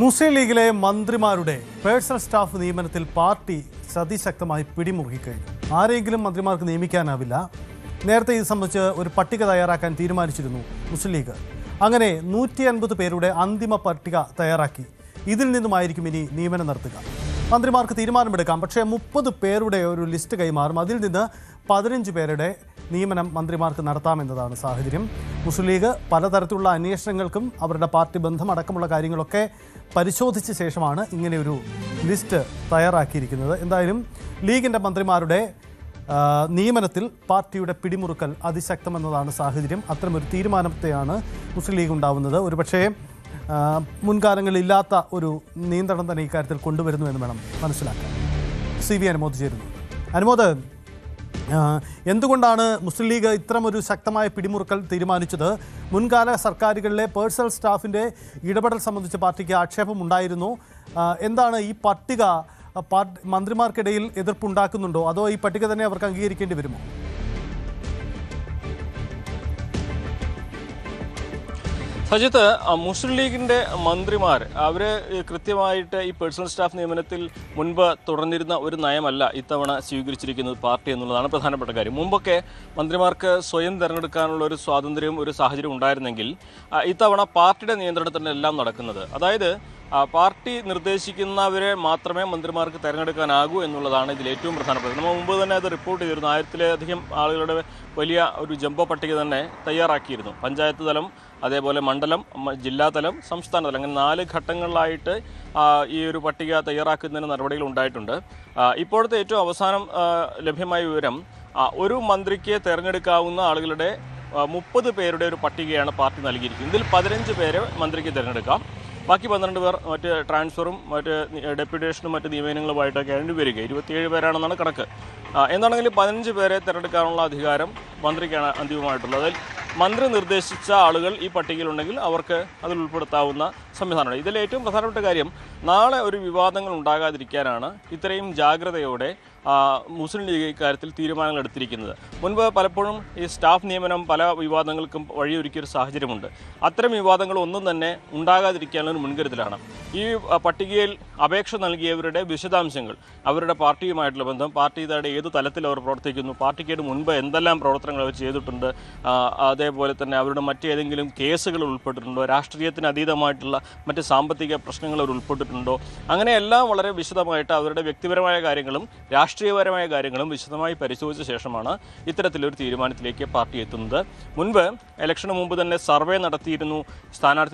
മുസ്ലിം ലീഗിലെ മന്ത്രിമാരുടെ personal staff നിയമനത്തിൽ പാർട്ടി അതിശക്തമായി പിടിമുറുക്കിക്കഴിഞ്ഞു. ആരെങ്കിലും മന്ത്രിമാർക്ക് നിയമിക്കാനാവില്ല. നേരത്തെ ഇത് സംബന്ധിച്ച് ഒരു പട്ടിക തയ്യാറാക്കാൻ തീരുമാനിച്ചിരുന്നു മുസ്ലിം ലീഗ്. അങ്ങനെ 150 പേരുടെ അന്തിമ പട്ടിക തയ്യാറാക്കി. ഇതിൽ നിന്നുമായിരിക്കും ഇനി നിയമനം നടത്തുക. മന്ത്രിമാർക്ക് തീരുമാനമെടുക്കാം, പക്ഷേ 30 പേരുടെ ഒരു ലിസ്റ്റ് കൈമാറും. അതിൽ നിന്ന് 15 പേരുടെ നിയമനം മന്ത്രിമാർക്ക് നടത്താമെന്നതാണ് സാഹചര്യം. മുസ്ലിം ലീഗ് പലതരത്തിലുള്ള അന്വേഷണങ്ങൾക്കും അവരുടെ പാർട്ടി ബന്ധമടക്കമുള്ള കാര്യങ്ങളൊക്കെ പരിശോധിച്ച ശേഷമാണ് ഇങ്ങനെയൊരു ലിസ്റ്റ് തയ്യാറാക്കിയിരിക്കുന്നത്. എന്തായാലും ലീഗിൻ്റെ മന്ത്രിമാരുടെ നിയമനത്തിൽ പാർട്ടിയുടെ പിടിമുറുക്കൽ അതിശക്തമെന്നതാണ് സാഹചര്യം. അത്തരമൊരു തീരുമാനത്തെയാണ് മുസ്ലിം ലീഗ് ഉണ്ടാവുന്നത്. ഒരുപക്ഷേ മുൻകാലങ്ങളില്ലാത്ത ഒരു നിയന്ത്രണം തന്നെ ഇക്കാര്യത്തിൽ കൊണ്ടുവരുന്നു എന്ന് വേണം മനസ്സിലാക്കാൻ. CV അനുമോദ് ചേരുന്നു. അനുമോദ്, എന്തുകൊണ്ടാണ് മുസ്ലിം ലീഗ് ഇത്തരമൊരു ശക്തമായ പിടിമുറുക്കൽ തീരുമാനിച്ചത്? മുൻകാല സർക്കാരുകളിലെ പേഴ്സണൽ സ്റ്റാഫിൻ്റെ ഇടപെടൽ സംബന്ധിച്ച് പാർട്ടിക്ക് ആക്ഷേപം ഉണ്ടായിരുന്നു. എന്താണ് ഈ പട്ടിക മന്ത്രിമാർക്കിടയിൽ എതിർപ്പുണ്ടാക്കുന്നുണ്ടോ, അതോ ഈ പട്ടിക തന്നെ അവർക്ക് അംഗീകരിക്കേണ്ടി വരുമോ? സജിത്ത്, മുസ്ലിം ലീഗിൻ്റെ മന്ത്രിമാർ അവർ കൃത്യമായിട്ട് ഈ പേഴ്സണൽ സ്റ്റാഫ് നിയമനത്തിൽ മുൻപ് തുടർന്നിരുന്ന ഒരു നയമല്ല ഇത്തവണ സ്വീകരിച്ചിരിക്കുന്നത് പാർട്ടി എന്നുള്ളതാണ് പ്രധാനപ്പെട്ട കാര്യം. മുമ്പൊക്കെ മന്ത്രിമാർക്ക് സ്വയം തിരഞ്ഞെടുക്കാനുള്ള ഒരു സ്വാതന്ത്ര്യവും ഒരു സാഹചര്യം ഉണ്ടായിരുന്നെങ്കിൽ ഇത്തവണ പാർട്ടിയുടെ നിയന്ത്രണത്തിലാണ് എല്ലാം നടക്കുന്നത്. അതായത് പാർട്ടി നിർദ്ദേശിക്കുന്നവരെ മാത്രമേ മന്ത്രിമാർക്ക് തിരഞ്ഞെടുക്കാനാകൂ എന്നുള്ളതാണ് ഇതിൽ ഏറ്റവും പ്രധാനപ്പെട്ടത്. നമ്മൾ മുമ്പ് തന്നെ അത് റിപ്പോർട്ട് ചെയ്തിരുന്നു. 1000-ലധികം ആളുകളുടെ വലിയ ഒരു ജംബോ പട്ടിക തന്നെ തയ്യാറാക്കിയിരുന്നു. പഞ്ചായത്ത് തലം, അതേപോലെ മണ്ഡലം, ജില്ലാതലം, സംസ്ഥാന തലം, അങ്ങനെ 4 ഘട്ടങ്ങളിലായിട്ട് ഈ ഒരു പട്ടിക തയ്യാറാക്കുന്നതിന് നടപടികൾ ഉണ്ടായിട്ടുണ്ട്. ഇപ്പോഴത്തെ ഏറ്റവും അവസാനം ലഭ്യമായ വിവരം, ഒരു മന്ത്രിക്ക് തിരഞ്ഞെടുക്കാവുന്ന ആളുകളുടെ 30 പേരുടെ ഒരു പട്ടികയാണ് പാർട്ടി നൽകിയിരിക്കുന്നത്. ഇതിൽ 15 പേരെ മന്ത്രിക്ക് തിരഞ്ഞെടുക്കാം. ബാക്കി 12 പേർ മറ്റ് ട്രാൻസ്ഫറും മറ്റ് ഡെപ്യൂട്ടേഷനും മറ്റ് നിയമനങ്ങളുമായിട്ടൊക്കെ വരിക. 27 പേരാണെന്നാണ് കണക്ക്. എന്താണെങ്കിലും 15 പേരെ തിരഞ്ഞെടുക്കാനുള്ള അധികാരം മന്ത്രിക്കാണ് അന്തിമമായിട്ടുള്ളത്. അതിൽ മന്ത്രി നിർദ്ദേശിച്ച ആളുകൾ ഈ പട്ടികയിലുണ്ടെങ്കിൽ അവർക്ക് അതിൽ ഉൾപ്പെടുത്താവുന്ന സംവിധാനമാണ്. ഇതിൽ ഏറ്റവും പ്രധാനപ്പെട്ട കാര്യം, നാളെ ഒരു വിവാദങ്ങൾ ഉണ്ടാകാതിരിക്കാനാണ് ഇത്രയും ജാഗ്രതയോടെ മുസ്ലിം ലീഗ് ഇക്കാര്യത്തിൽ തീരുമാനങ്ങൾ എടുത്തിരിക്കുന്നത്. മുൻപ് പലപ്പോഴും ഈ സ്റ്റാഫ് നിയമനം പല വിവാദങ്ങൾക്കും വഴിയൊരുക്കിയൊരു സാഹചര്യമുണ്ട്. അത്തരം വിവാദങ്ങൾ ഒന്നും തന്നെ ഉണ്ടാകാതിരിക്കാനുള്ള മുൻകരുതലാണ്. ഈ പട്ടികയിൽ അപേക്ഷ നൽകിയവരുടെ വിശദാംശങ്ങൾ, അവരുടെ പാർട്ടിയുമായിട്ടുള്ള ബന്ധം, പാർട്ടിയുടെ ഏത് തലത്തിൽ അവർ പ്രവർത്തിക്കുന്നു, പാർട്ടിക്ക് മുൻപ് എന്തെല്ലാം പ്രവർത്തനങ്ങൾ അവർ ചെയ്തിട്ടുണ്ട്, അതേപോലെ തന്നെ അവരുടെ മറ്റേതെങ്കിലും കേസുകൾ ഉൾപ്പെട്ടിട്ടുണ്ടോ, രാഷ്ട്രീയത്തിന് അതീതമായിട്ടുള്ള മറ്റ് സാമ്പത്തിക പ്രശ്നങ്ങൾ അവർ ഉൾപ്പെട്ടിട്ടുണ്ടോ, അങ്ങനെയെല്ലാം വളരെ വിശദമായിട്ട് അവരുടെ വ്യക്തിപരമായ കാര്യങ്ങളും രാഷ്ട്രീയപരമായ കാര്യങ്ങളും വിശദമായി പരിശോധിച്ച ശേഷമാണ് ഇത്തരത്തിലൊരു തീരുമാനത്തിലേക്ക് പാർട്ടി എത്തുന്നത്. മുൻപ് ഇലക്ഷന് മുമ്പ് തന്നെ സർവേ നടത്തിയിരുന്നു. സ്ഥാനാർത്ഥി